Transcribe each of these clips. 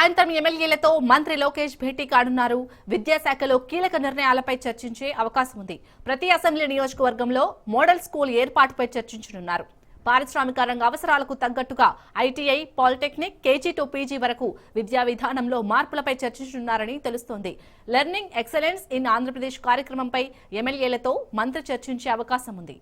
సాయంత్రం ఎమ్మెల్యేలతో మంత్రి లోకేష్ భేటీ కానున్నారు. విద్యాశాఖలో కీలక నిర్ణయాలపై చర్చించే అవకాశం ఉంది. ప్రతి అసెంబ్లీ నియోజకవర్గంలో మోడల్ స్కూల్ ఏర్పాటుపై చర్చించనున్నారు. పారిశ్రామిక రంగ అవసరాలకు తగ్గట్టుగా ITI, polytechnic, KG to PG వరకు విద్యా విధానంలో మార్పులపై చర్చించనున్నారని తెలుస్తోంది. లెర్నింగ్ ఎక్సలెన్స్ ఇన్ ఆంధ్రప్రదేశ్ కార్యక్రమంపై ఎమ్మెల్యేలతో మంత్రి చర్చించే అవకాశం ఉంది.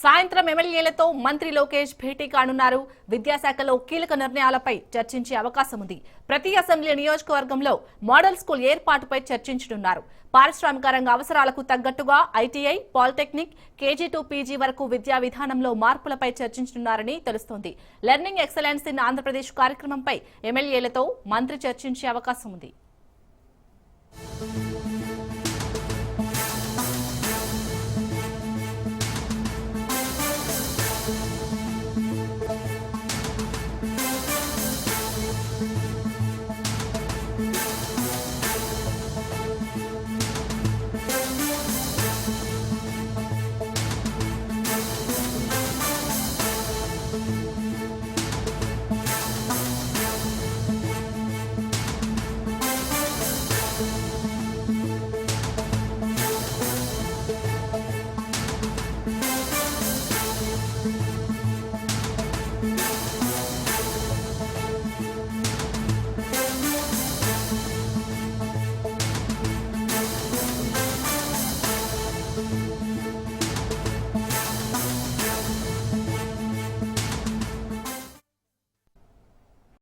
సాయంత్రం ఎమ్మెల్యేలతో మంత్రి లోకేష్ భేటీ కానున్నారు. విద్యాశాఖలో కీలక నిర్ణయాలపై చర్చించే అవకాశం ఉంది. ప్రతి అసెంబ్లీ నియోజకవర్గంలో మోడల్ స్కూల్ ఏర్పాటుపై చర్చించనున్నారు. పారిశ్రామిక రంగ అవసరాలకు తగ్గట్టుగా ITI, polytechnic, KG to PG వరకు విద్యా విధానంలో మార్పులపై చర్చించనున్నారని తెలుస్తోంది. లెర్నింగ్ ఎక్సలెన్స్ ఇన్ ఆంధ్రప్రదేశ్ కార్యక్రమంపై ఎమ్మెల్యేలతో మంత్రి చర్చించే అవకాశం ఉంది.